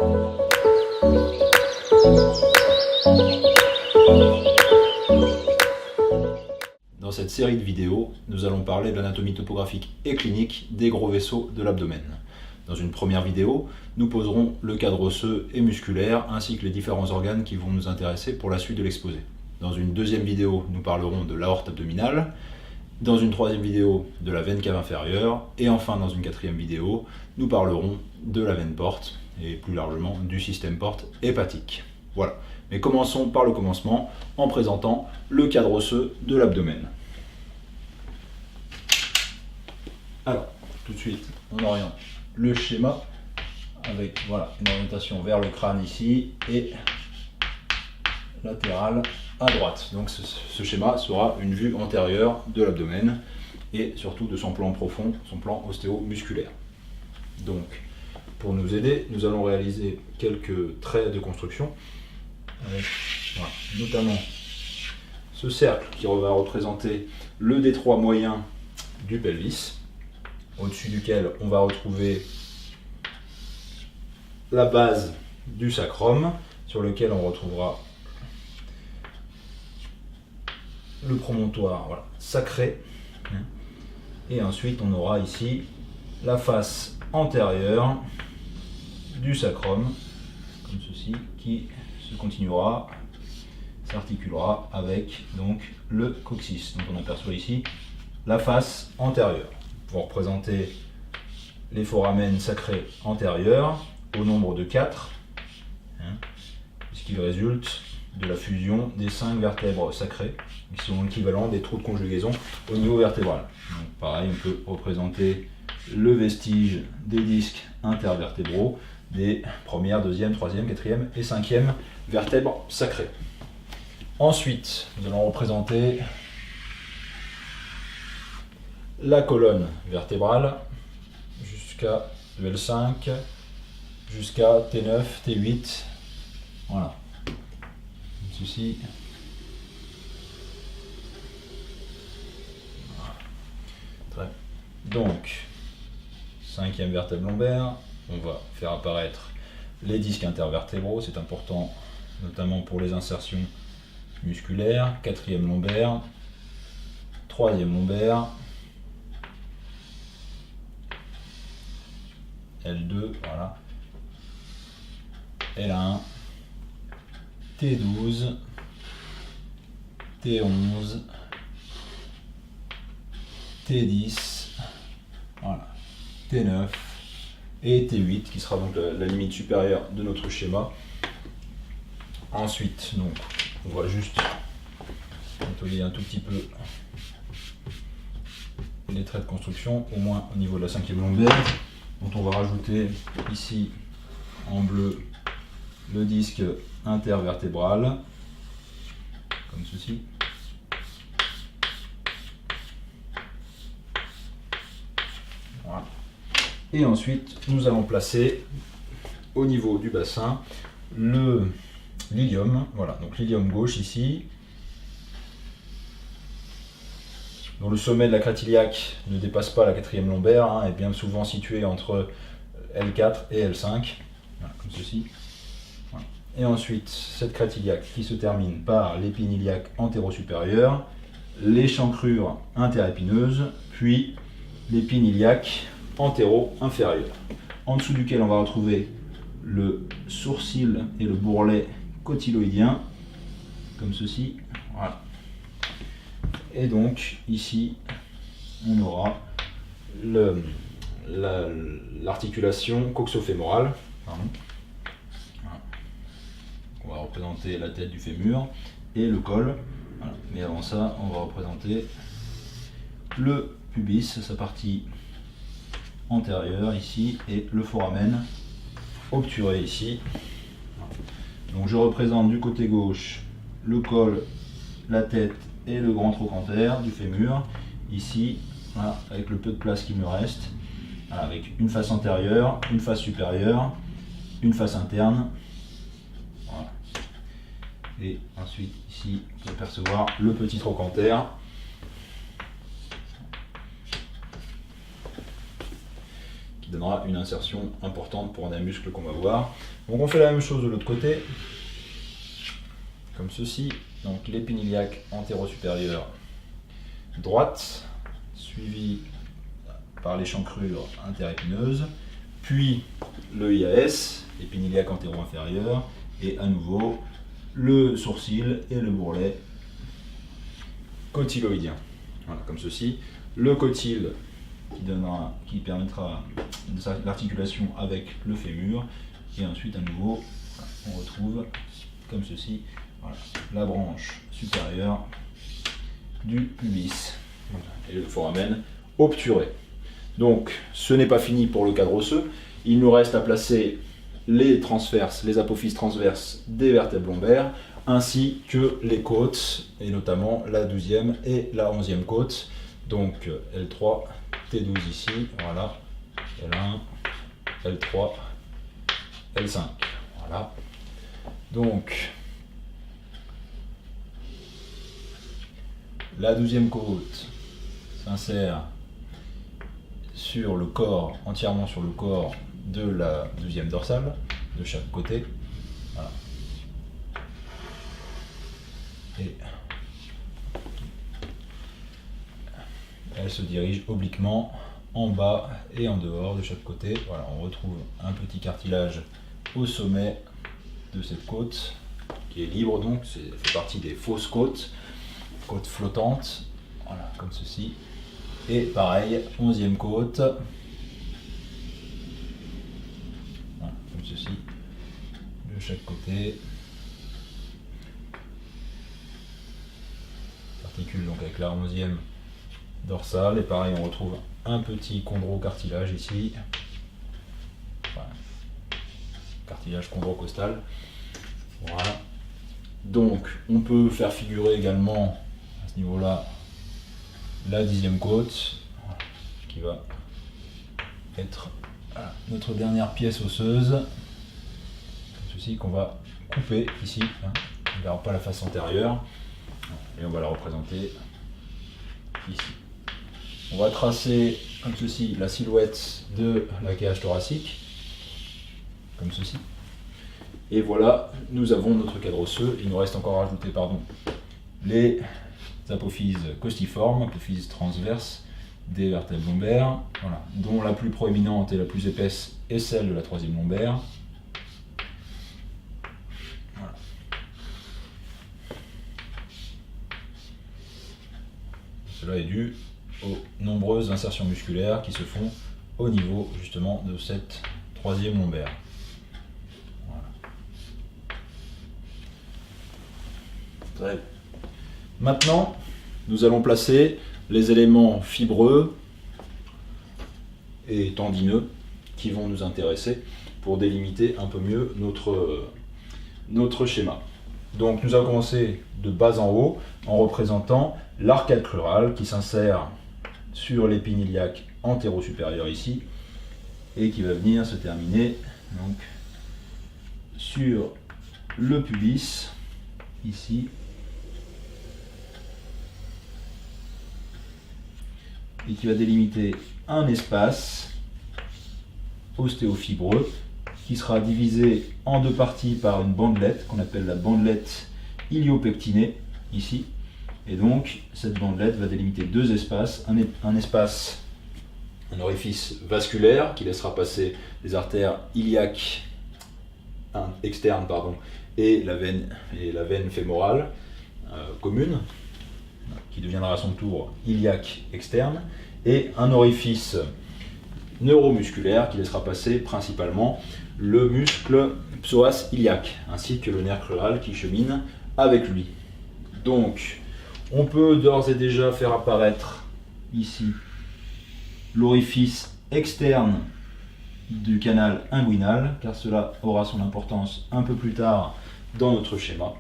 Dans cette série de vidéos, nous allons parler de l'anatomie topographique et clinique des gros vaisseaux de l'abdomen. Dans une première vidéo, nous poserons le cadre osseux et musculaire ainsi que les différents organes qui vont nous intéresser pour la suite de l'exposé. Dans une deuxième vidéo, nous parlerons de l'aorte abdominale. Dans une troisième vidéo, de la veine cave inférieure. Et enfin, dans une quatrième vidéo, nous parlerons de la veine porte et plus largement du système porte hépatique. Voilà. Mais commençons par le commencement en présentant le cadre osseux de l'abdomen. Alors, tout de suite, on oriente le schéma avec voilà, une orientation vers le crâne ici et latérale à droite. Donc ce schéma sera une vue antérieure de l'abdomen et surtout de son plan profond, son plan ostéomusculaire. Donc, pour nous aider, nous allons réaliser quelques traits de construction avec voilà, notamment ce cercle qui va représenter le détroit moyen du pelvis, au-dessus duquel on va retrouver la base du sacrum, sur lequel on retrouvera le promontoire voilà, sacré. Et ensuite on aura ici la face antérieure du sacrum, comme ceci, qui se continuera, s'articulera avec donc le coccyx. Donc on aperçoit ici la face antérieure. Pour représenter les foramen sacrés antérieurs au nombre de 4, puisqu'ils résultent de la fusion des 5 vertèbres sacrées, qui sont l'équivalent des trous de conjugaison au niveau vertébral. Donc pareil, on peut représenter le vestige des disques intervertébraux des première, deuxième, troisième, quatrième et cinquième vertèbres sacrées. Ensuite, nous allons représenter la colonne vertébrale jusqu'à L5, jusqu'à T9, T8. Voilà. Ceci. Voilà. Donc, cinquième vertèbre lombaire, on va faire apparaître les disques intervertébraux, c'est important notamment pour les insertions musculaires. Quatrième lombaire, troisième lombaire, L2, voilà, L1, T12, T11, T10, voilà, T9 et T8 qui sera donc la limite supérieure de notre schéma. Ensuite, donc, on va juste nettoyer un tout petit peu les traits de construction, au moins au niveau de la cinquième lombaire. Donc on va rajouter ici en bleu le disque intervertébral, comme ceci. Voilà. Et ensuite, nous allons placer au niveau du bassin le l'ilium. Voilà, donc l'ilium gauche ici, dont le sommet de la crête iliaque ne dépasse pas la quatrième lombaire, est bien souvent situé entre L4 et L5, voilà, comme ceci. Voilà. Et ensuite, cette crête iliaque qui se termine par l'épine iliaque antéro-supérieure, l'échancrure interépineuse, puis l'épine iliaque antéro-inférieure, en dessous duquel on va retrouver le sourcil et le bourrelet cotyloïdien, comme ceci. Voilà. Et donc ici on aura l'articulation coxofémorale. Voilà. On va représenter la tête du fémur et le col. Voilà. Mais avant ça, on va représenter le pubis, sa partie antérieure ici, et le foramen obturé ici. Donc je représente du côté gauche le col, la tête et le grand trochanter du fémur, ici, voilà, avec le peu de place qui me reste, voilà, avec une face antérieure, une face supérieure, une face interne, voilà. Et ensuite ici, on peut apercevoir le petit trochanter, qui qui donnera une insertion importante pour un des muscles qu'on va voir. Donc on fait la même chose de l'autre côté, comme ceci. Donc l'épine iliaque antéro-supérieure droite, suivi par l'échancrure interépineuse, puis le IAS, épine iliaque antéro-inférieure, et à nouveau le sourcil et le bourrelet cotyloïdien. Voilà, comme ceci. Le cotyle qui permettra l'articulation avec le fémur, et ensuite à nouveau on retrouve comme ceci, voilà, la branche supérieure du pubis et le foramen obturé. Donc ce n'est pas fini pour le cadre osseux, il nous reste à placer les transverses, les apophyses transverses des vertèbres lombaires, ainsi que les côtes, et notamment la 12e et la 11e côte. Donc L3, T12 ici, voilà, L1, L3, L5, voilà. Donc la 12e côte s'insère sur le corps, entièrement sur le corps de la 12e dorsale, de chaque côté. Voilà. Et elle se dirige obliquement en bas et en dehors de chaque côté. Voilà, on retrouve un petit cartilage au sommet de cette côte qui est libre, donc ça fait partie des fausses côtes flottantes, voilà, comme ceci. Et pareil, 11e côte, voilà, comme ceci, de chaque côté. Articule donc avec la 11e dorsale, et pareil, on retrouve un petit chondrocartilage ici, voilà. Cartilage chondrocostal. Voilà. Donc on peut faire figurer également à ce niveau-là la 10e côte, qui va être notre dernière pièce osseuse, comme ceci, qu'on va couper ici, hein. On ne verra pas la face antérieure, et on va la représenter ici. On va tracer comme ceci la silhouette de la cage thoracique, comme ceci. Et voilà, nous avons notre cadre osseux. Il nous reste encore à ajouter les apophyses costiformes, apophyses transverses des vertèbres lombaires, voilà, dont la plus proéminente et la plus épaisse est celle de la 3e lombaire. Voilà. Cela est dû aux nombreuses insertions musculaires qui se font au niveau justement de cette 3e lombaire. Voilà. Maintenant, nous allons placer les éléments fibreux et tendineux qui vont nous intéresser pour délimiter un peu mieux notre schéma. Donc nous allons commencer de bas en haut en représentant l'arcade crurale qui s'insère sur l'épine iliaque antéro-supérieure ici et qui va venir se terminer donc sur le pubis ici, et qui va délimiter un espace ostéofibreux qui sera divisé en deux parties par une bandelette qu'on appelle la bandelette iliopectinée ici. Et donc cette bandelette va délimiter deux espaces, un espace, un orifice vasculaire qui laissera passer les artères iliaques externes et la veine fémorale commune, qui deviendra à son tour iliaque externe, et un orifice neuromusculaire qui laissera passer principalement le muscle psoas iliaque, ainsi que le nerf crural qui chemine avec lui. Donc, on peut d'ores et déjà faire apparaître ici l'orifice externe du canal inguinal, car cela aura son importance un peu plus tard dans notre schéma.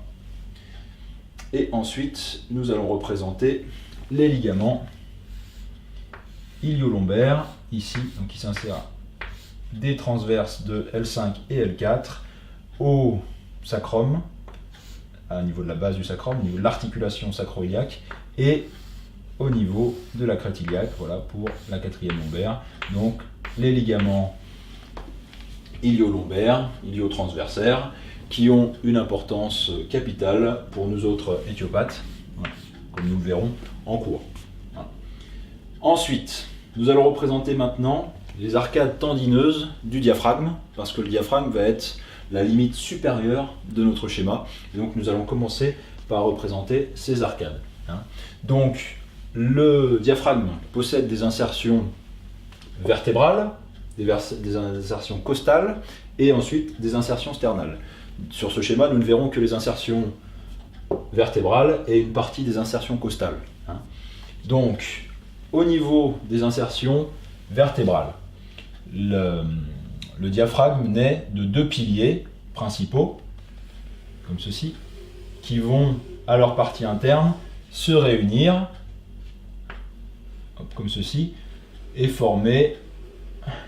Et ensuite, nous allons représenter les ligaments iliolombaires, ici, donc qui s'insèrent des transverses de L5 et L4 au sacrum, au niveau de la base du sacrum, au niveau de l'articulation sacro-iliaque, et au niveau de la crête iliaque, voilà pour la quatrième lombaire. Donc les ligaments ilio-lombaires, ilio-transversaires, qui ont une importance capitale pour nous autres éthiopathes, voilà, comme nous le verrons en cours. Voilà. Ensuite, nous allons représenter maintenant les arcades tendineuses du diaphragme, parce que le diaphragme va être la limite supérieure de notre schéma. Et donc nous allons commencer par représenter ces arcades. Donc le diaphragme possède des insertions vertébrales, des insertions costales et ensuite des insertions sternales. Sur ce schéma, nous ne verrons que les insertions vertébrales et une partie des insertions costales. Donc au niveau des insertions vertébrales, le diaphragme naît de deux piliers principaux, comme ceci, qui vont à leur partie interne se réunir, comme ceci, et former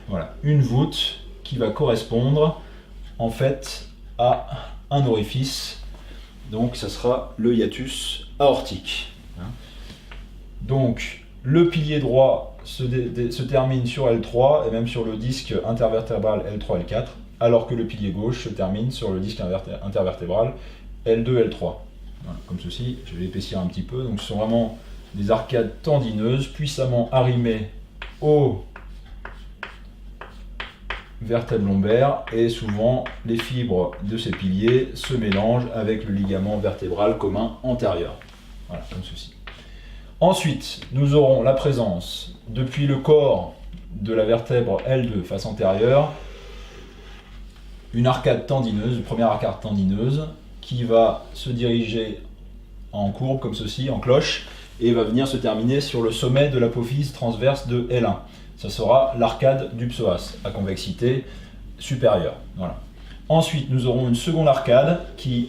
voilà, une voûte qui va correspondre en fait à un orifice, donc ça sera le hiatus aortique. Donc le pilier droit se termine sur L3 et même sur le disque intervertébral L3, L4, alors que le pilier gauche se termine sur le disque intervertébral L2, L3. Voilà, comme ceci, je vais l'épaissir un petit peu. Donc ce sont vraiment des arcades tendineuses puissamment arrimées aux vertèbres lombaires et souvent les fibres de ces piliers se mélangent avec le ligament vertébral commun antérieur. Voilà, comme ceci. Ensuite, nous aurons la présence, depuis le corps de la vertèbre L2 face antérieure, une arcade tendineuse, une première arcade tendineuse, qui va se diriger en courbe comme ceci, en cloche, et va venir se terminer sur le sommet de l'apophyse transverse de L1. Ça sera l'arcade du psoas, à convexité supérieure. Voilà. Ensuite, nous aurons une seconde arcade qui,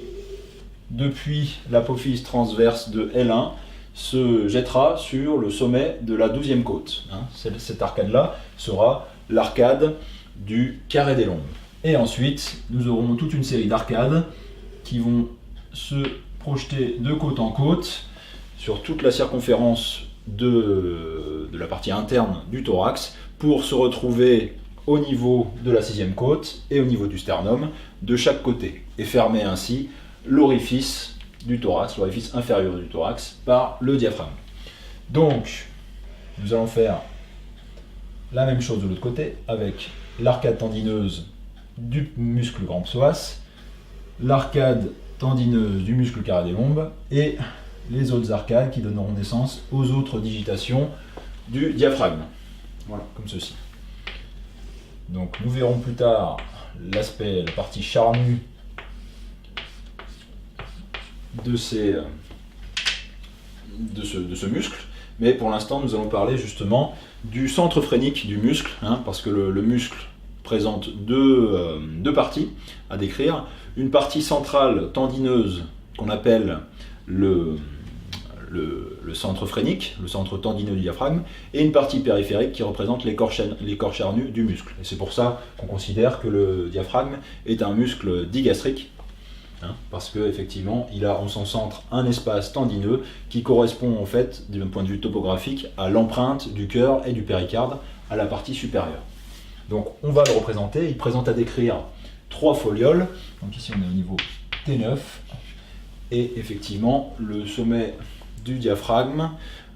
depuis l'apophyse transverse de L1, se jettera sur le sommet de la 12e côte. Cette arcade-là sera l'arcade du carré des lombes. Et ensuite, nous aurons toute une série d'arcades qui vont se projeter de côte en côte sur toute la circonférence de la partie interne du thorax pour se retrouver au niveau de la 6e côte et au niveau du sternum de chaque côté et fermer ainsi l'orifice du thorax, l'orifice inférieur du thorax par le diaphragme. Donc, nous allons faire la même chose de l'autre côté avec l'arcade tendineuse du muscle grand psoas, l'arcade tendineuse du muscle carré des lombes et les autres arcades qui donneront naissance aux autres digitations du diaphragme. Voilà, comme ceci. Donc nous verrons plus tard la partie charnue de ce muscle, mais pour l'instant nous allons parler justement du centre phrénique du muscle, parce que le muscle présente deux parties à décrire. Une partie centrale tendineuse qu'on appelle le centre phrénique, le centre tendineux du diaphragme, et une partie périphérique qui représente les corps charnus du muscle. Et c'est pour ça qu'on considère que le diaphragme est un muscle digastrique, parce qu'effectivement, il a en son centre un espace tendineux qui correspond en fait, d'un point de vue topographique, à l'empreinte du cœur et du péricarde à la partie supérieure. Donc on va le représenter, il présente à décrire 3 folioles, donc ici on est au niveau T9, et effectivement le sommet du diaphragme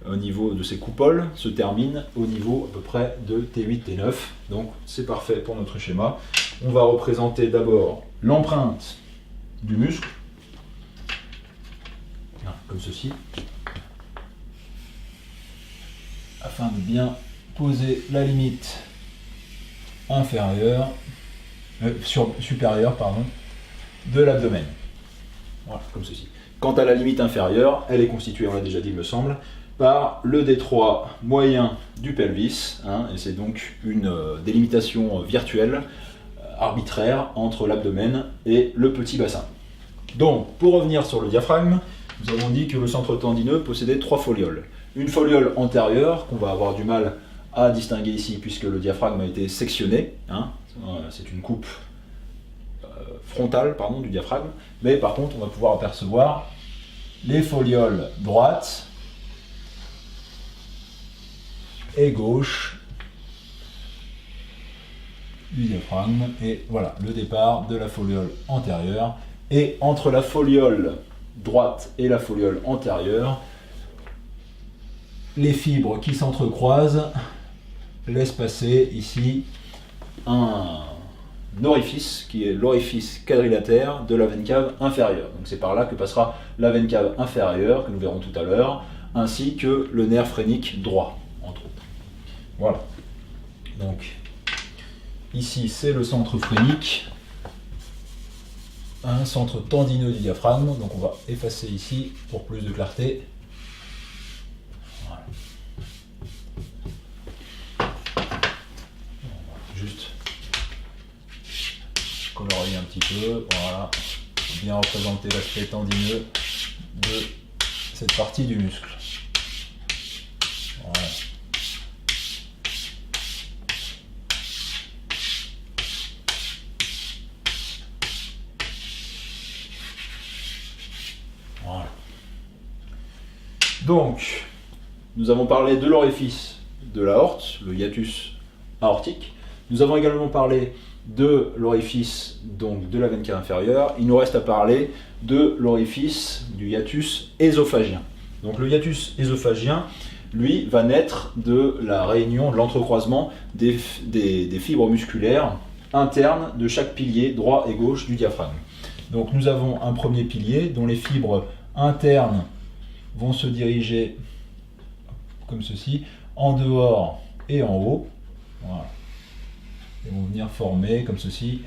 au niveau de ses coupoles se termine au niveau à peu près de T8, T9, donc c'est parfait pour notre schéma. On va représenter d'abord l'empreinte du muscle, comme ceci, afin de bien poser la limite supérieure de l'abdomen. Voilà, comme ceci. Quant à la limite inférieure, elle est constituée, on l'a déjà dit il me semble, par le détroit moyen du pelvis, et c'est donc une délimitation virtuelle, arbitraire, entre l'abdomen et le petit bassin. Donc, pour revenir sur le diaphragme, nous avons dit que le centre tendineux possédait 3 folioles. Une foliole antérieure, qu'on va avoir du mal à distinguer ici, puisque le diaphragme a été sectionné, c'est une coupe frontale du diaphragme, mais par contre on va pouvoir apercevoir les folioles droites et gauche du diaphragme. Et voilà le départ de la foliole antérieure. Et entre la foliole droite et la foliole antérieure, les fibres qui s'entrecroisent laissent passer ici un orifice qui est l'orifice quadrilatère de la veine cave inférieure. Donc c'est par là que passera la veine cave inférieure, que nous verrons tout à l'heure, ainsi que le nerf phrénique droit, entre autres. Voilà. Donc ici c'est le centre phrénique, un centre tendineux du diaphragme. Donc on va effacer ici pour plus de clarté. Voilà. Juste colorier un petit peu, voilà, bien représenter l'aspect tendineux de cette partie du muscle. Voilà. Voilà. Donc, nous avons parlé de l'orifice de l'aorte, le hiatus aortique. Nous avons également parlé de l'orifice donc de la veine cave inférieure. Il nous reste à parler de l'orifice du hiatus œsophagien. Donc le hiatus œsophagien, lui, va naître de la réunion, de l'entrecroisement des fibres musculaires internes de chaque pilier droit et gauche du diaphragme. Donc nous avons un premier pilier dont les fibres internes vont se diriger comme ceci, en dehors et en haut. Voilà. Et vont venir former comme ceci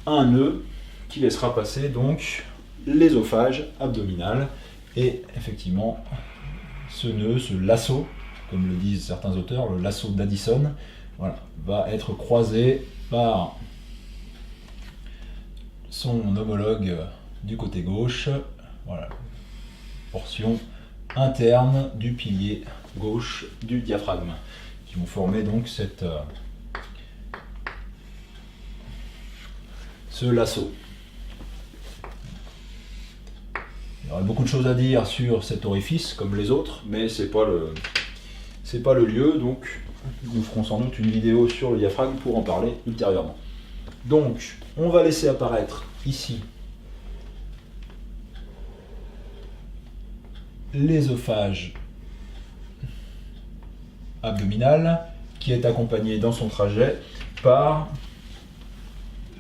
un nœud qui laissera passer donc l'œsophage abdominal. Et effectivement, ce nœud, ce lasso, comme le disent certains auteurs, le lasso d'Addison, voilà, va être croisé par son homologue du côté gauche, voilà, portion interne du pilier gauche du diaphragme, qui vont former donc ce lasso. Il y aurait beaucoup de choses à dire sur cet orifice, comme les autres, mais c'est pas le lieu, donc nous ferons sans doute une vidéo sur le diaphragme pour en parler ultérieurement. Donc, on va laisser apparaître ici l'œsophage abdominal, qui est accompagné dans son trajet par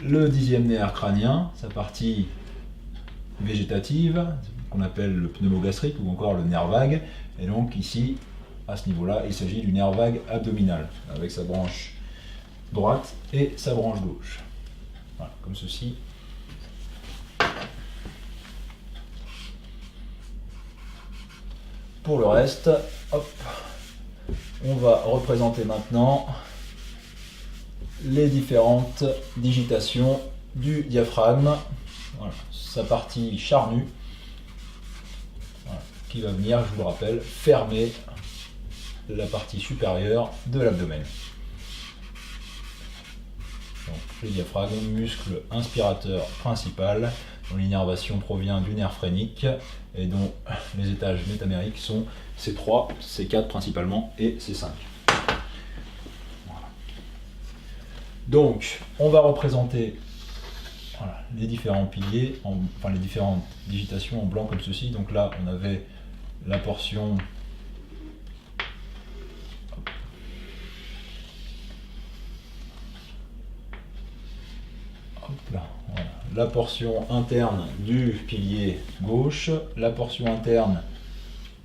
le 10e nerf crânien, sa partie végétative, qu'on appelle le pneumogastrique ou encore le nerf vague. Et donc ici, à ce niveau-là, il s'agit du nerf vague abdominal, avec sa branche droite et sa branche gauche. Voilà, comme ceci. Pour le reste, hop, on va représenter maintenant les différentes digitations du diaphragme. Voilà, sa partie charnue, voilà, qui va venir, je vous le rappelle, fermer la partie supérieure de l'abdomen. Le diaphragme, muscle inspirateur principal, dont l'innervation provient du nerf phrénique et dont les étages métamériques sont C3, C4 principalement et C5. Voilà. Donc, on va représenter voilà, les différents piliers, enfin les différentes digitations en blanc comme ceci. Donc là, on avait la portion là, voilà, la portion interne du pilier gauche, la portion interne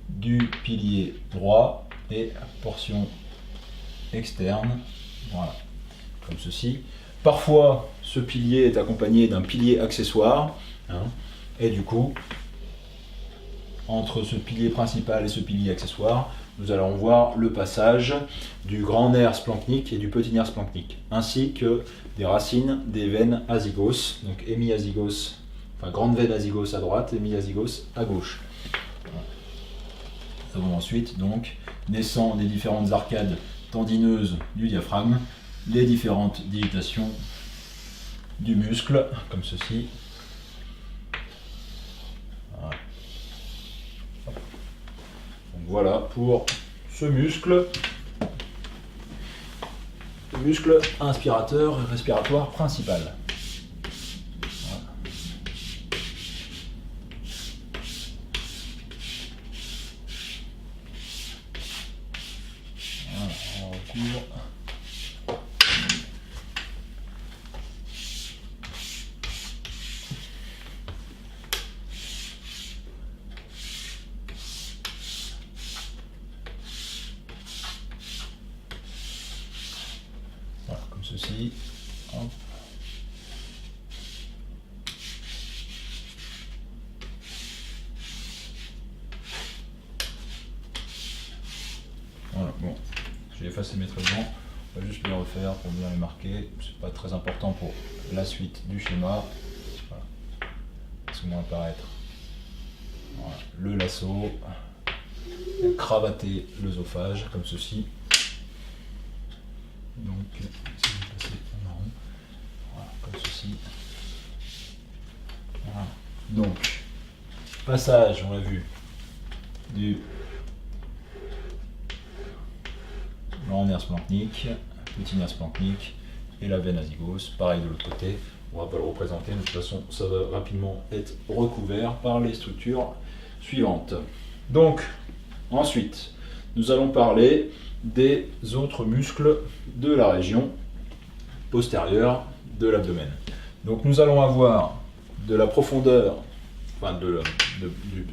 du pilier droit et la portion externe, voilà, comme ceci. Parfois, ce pilier est accompagné d'un pilier accessoire, hein, et du coup, entre ce pilier principal et ce pilier accessoire, nous allons voir le passage du grand nerf splanchnique et du petit nerf splanchnique, ainsi que des racines des veines azygos, donc hémiazygos, enfin grande veine azygos à droite, hémiazygos à gauche. Voilà. Nous avons ensuite, donc, naissant des différentes arcades tendineuses du diaphragme, les différentes digitations du muscle, comme ceci. Voilà pour ce muscle, le muscle inspirateur et respiratoire principal. Voilà. Voilà, on recouvre. Voilà, comme ceci. Hop. Voilà, bon, j'ai effacé mes traits blancs, on va juste les refaire pour bien les marquer, c'est pas très important pour la suite du schéma. Voilà. Laissez-moi apparaître voilà, le lasso, cravater l'œsophage comme ceci. Donc, si je passer en marron, voilà, comme ceci. Voilà. Donc, passage, on l'a vu, du grand nerf splanchnique, petit nerf splanchnique et la veine azygos. Pareil de l'autre côté, on va pas le représenter, de toute façon ça va rapidement être recouvert par les structures suivantes. Donc, ensuite, nous allons parler des autres muscles de la région postérieure de l'abdomen. Donc nous allons avoir de la profondeur, enfin de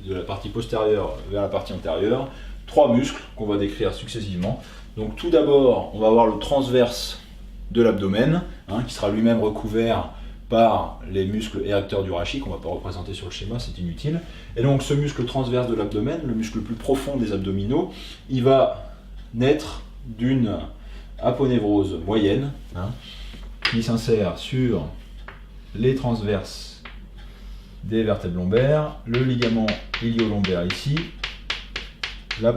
la partie postérieure vers la partie antérieure, 3 muscles qu'on va décrire successivement. Donc tout d'abord, on va avoir le transverse de l'abdomen, qui sera lui-même recouvert par les muscles érecteurs du rachis, qu'on ne va pas représenter sur le schéma, c'est inutile. Et donc ce muscle transverse de l'abdomen, le muscle le plus profond des abdominaux, il va naître d'une aponévrose moyenne, qui s'insère sur les transverses des vertèbres lombaires, le ligament ilio-lombaire ici, la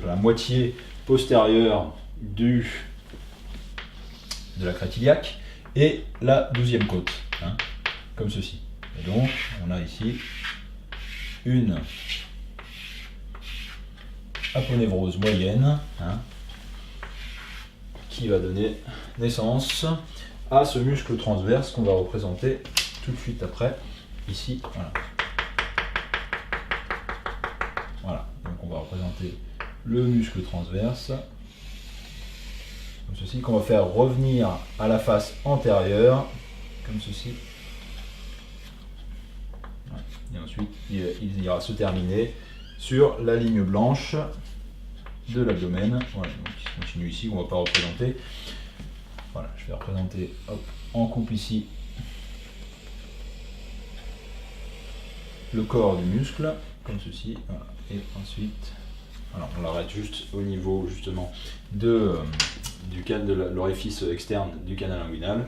la moitié postérieure de la crête iliaque et la 12e côte, comme ceci. Et donc, on a ici une aponévrose moyenne qui va donner naissance à ce muscle transverse qu'on va représenter tout de suite après, ici. Voilà. Voilà, donc on va représenter le muscle transverse, comme ceci, qu'on va faire revenir à la face antérieure, comme ceci. Et ensuite, il ira se terminer sur la ligne blanche de l'abdomen. Voilà, donc il continue ici, on ne va pas représenter. Voilà, je vais représenter en coupe ici le corps du muscle, comme ceci. Voilà. Et ensuite, alors on l'arrête juste au niveau justement de l'orifice externe du canal inguinal.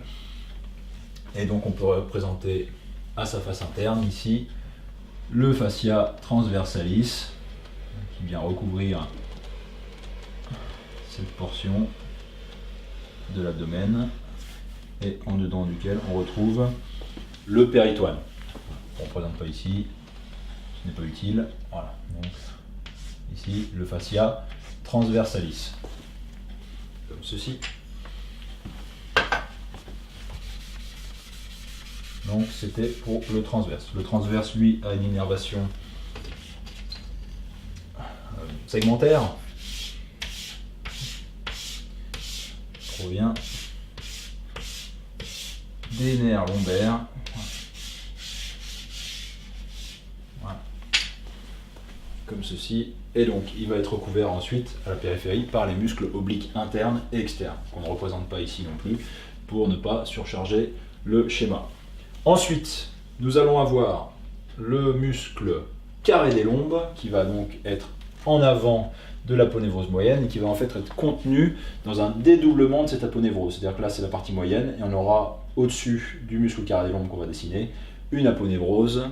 Et donc on peut représenter à sa face interne ici le fascia transversalis qui vient recouvrir cette portion de l'abdomen et en dedans duquel on retrouve le péritoine. On ne représente pas ici, ce n'est pas utile. Voilà, donc ici le fascia transversalis, comme ceci. Donc c'était pour le transverse. Le transverse, lui, a une innervation segmentaire. Provient des nerfs lombaires. Voilà. Comme ceci. Et donc il va être recouvert ensuite à la périphérie par les muscles obliques internes et externes, qu'on ne représente pas ici non plus, pour ne pas surcharger le schéma. Ensuite, nous allons avoir le muscle carré des lombes, qui va donc être en avant de l'aponévrose moyenne et qui va en fait être contenu dans un dédoublement de cette aponévrose. C'est-à-dire que là, c'est la partie moyenne et on aura au-dessus du muscle carré des lombes qu'on va dessiner une aponévrose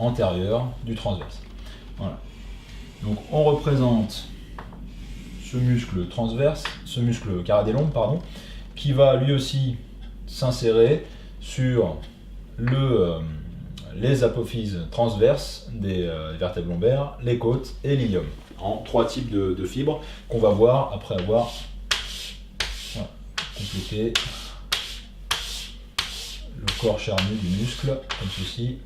antérieure du transverse. Voilà. Donc on représente ce muscle transverse, ce muscle carré des lombes, pardon, qui va lui aussi s'insérer sur les apophyses transverses des vertèbres lombaires, les côtes et l'ilium, en 3 types de fibres qu'on va voir après avoir complété le corps charnu du muscle, comme ceci.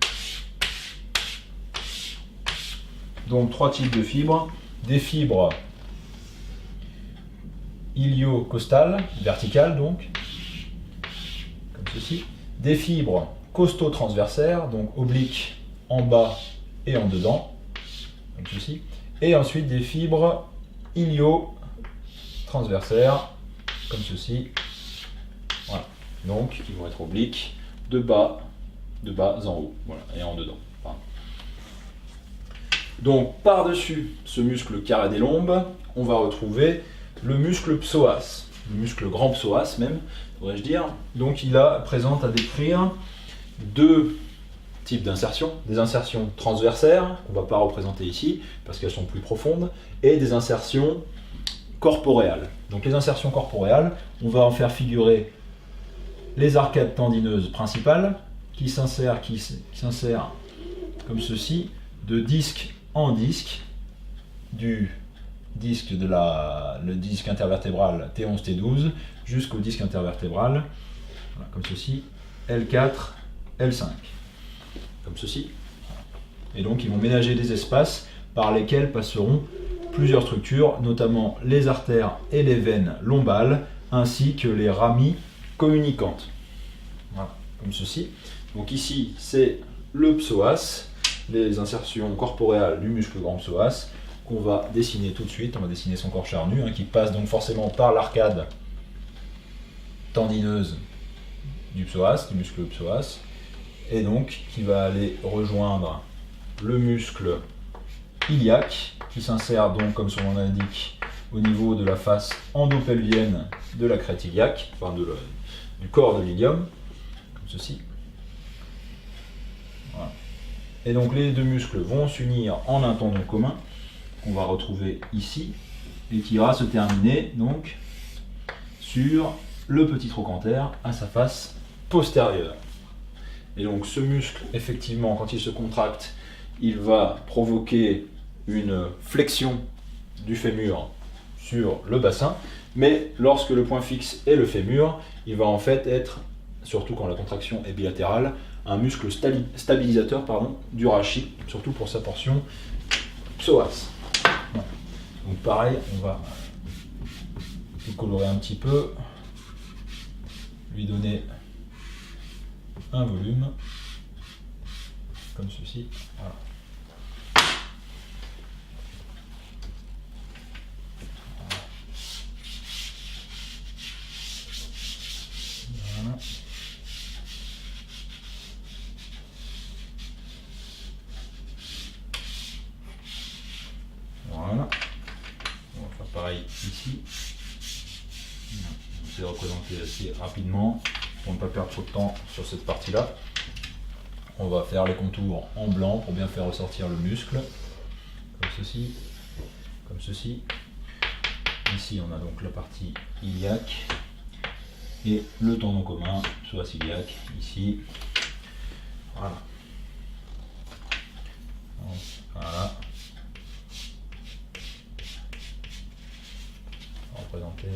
Donc 3 types de fibres, des fibres ilio-costales, verticales donc, comme ceci, des fibres costo-transversaires, donc obliques en bas et en dedans, comme ceci, et ensuite des fibres ilio-transversaires, comme ceci, voilà, donc qui vont être obliques de bas en haut, voilà, et en dedans. Pardon. Donc par-dessus ce muscle carré des lombes, on va retrouver le muscle psoas, le muscle grand psoas même, devrais-je dire. Donc il présente à décrire 2 types d'insertions, des insertions transversaires, qu'on ne va pas représenter ici, parce qu'elles sont plus profondes, et des insertions corporéales. Donc les insertions corporéales, on va en faire figurer les arcades tendineuses principales, qui s'insèrent comme ceci, de disque en disque, du disque le disque intervertébral T11, T12, jusqu'au disque intervertébral, voilà, comme ceci, L4, L5, comme ceci. Et donc ils vont ménager des espaces par lesquels passeront plusieurs structures, notamment les artères et les veines lombales, ainsi que les ramies communicantes. Voilà, comme ceci. Donc ici, c'est le psoas, les insertions corporéales du muscle grand psoas, qu'on va dessiner tout de suite. On va dessiner son corps charnu, qui passe donc forcément par l'arcade tendineuse du psoas, du muscle psoas, et donc qui va aller rejoindre le muscle iliaque, qui s'insère donc, comme son nom l'indique, au niveau de la face endopelvienne de la crête iliaque, enfin du corps de l'ilium, comme ceci. Voilà. Et donc les 2 muscles vont s'unir en un tendon commun, qu'on va retrouver ici, et qui ira se terminer donc sur le petit trochanter à sa face postérieure. Et donc ce muscle, effectivement, quand il se contracte, il va provoquer une flexion du fémur sur le bassin, mais lorsque le point fixe est le fémur, il va en fait être, surtout quand la contraction est bilatérale, un muscle stabilisateur du rachis, surtout pour sa portion psoas. Voilà. Donc pareil, on va le colorer un petit peu, lui donner un volume, comme ceci. Voilà. Voilà. Voilà. On va faire pareil ici. On essaie de représenter assez rapidement pour ne pas perdre trop de temps sur cette partie-là. On va faire les contours en blanc pour bien faire ressortir le muscle, comme ceci, comme ceci. Ici, on a donc la partie iliaque et le tendon commun, psoas iliaque, ici. Voilà. Donc, voilà. On va représenter.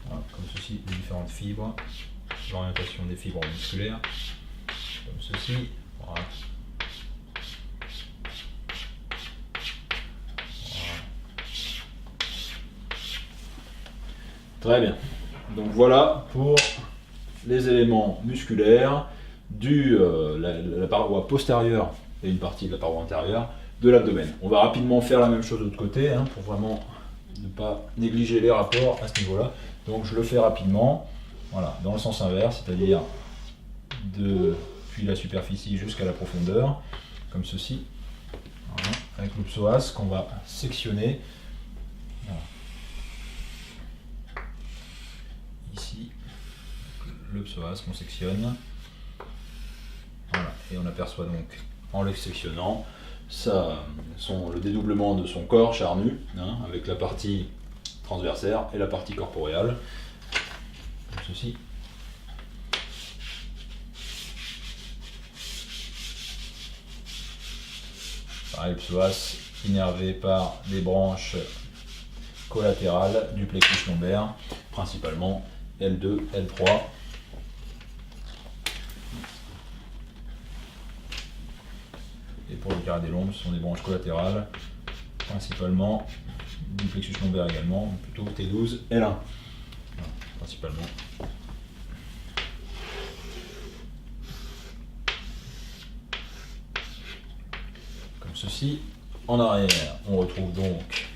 Voilà, comme ceci, les différentes fibres, l'orientation des fibres musculaires, comme ceci. Voilà. Très bien. Donc voilà pour les éléments musculaires la paroi postérieure et une partie de la paroi antérieure de l'abdomen. On va rapidement faire la même chose de l'autre côté pour vraiment ne pas négliger les rapports à ce niveau-là. Donc je le fais rapidement, voilà, dans le sens inverse, c'est-à-dire depuis la superficie jusqu'à la profondeur, comme ceci, voilà, avec le psoas qu'on va sectionner. Voilà. Ici, le psoas qu'on sectionne, voilà, et on aperçoit donc en le sectionnant le dédoublement de son corps charnu, avec la partie transversaire et la partie corporéale, comme ceci. Pareil, psoas innervé par des branches collatérales du plexus lombaire, principalement L2, L3. Et pour le carré des lombes, ce sont des branches collatérales, principalement du plexus lombaire également, plutôt T12, L1, voilà, principalement. Comme ceci. En arrière, on retrouve donc,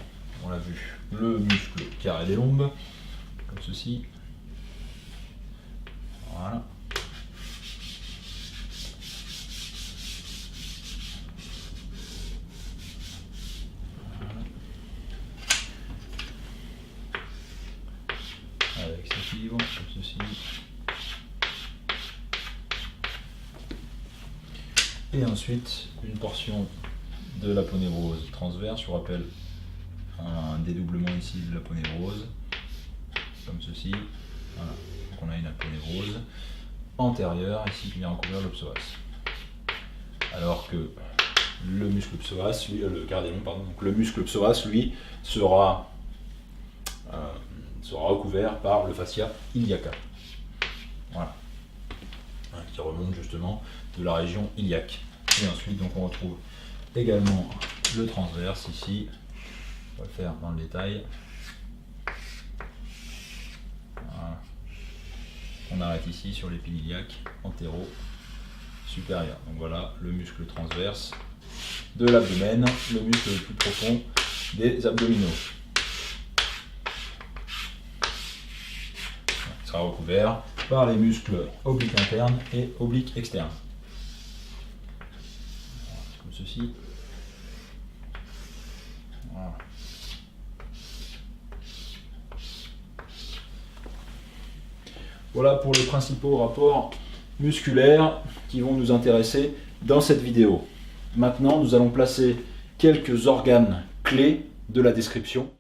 on l'a vu, le muscle carré des lombes, comme ceci. Voilà. Avec ses fibres, comme ceci. Et ensuite, une portion de l'aponévrose transverse. Je vous rappelle un dédoublement ici de l'aponévrose, comme ceci. Voilà. Donc on a une aponévrose antérieure ici qui vient recouvrir le psoas. Alors que le muscle psoas, lui, le carré des lombes, pardon, donc le muscle psoas, lui, sera recouvert par le fascia iliaca. Voilà. Qui remonte justement de la région iliaque. Et ensuite, donc, on retrouve également le transverse ici. On va le faire dans le détail. Voilà. On arrête ici sur l'épine iliaque antéro-supérieur. Donc voilà le muscle transverse de l'abdomen, le muscle le plus profond des abdominaux. Il sera recouvert par les muscles obliques internes et obliques externes. Comme ceci. Voilà. Voilà pour les principaux rapports musculaires qui vont nous intéresser dans cette vidéo. Maintenant, nous allons placer quelques organes clés de la description.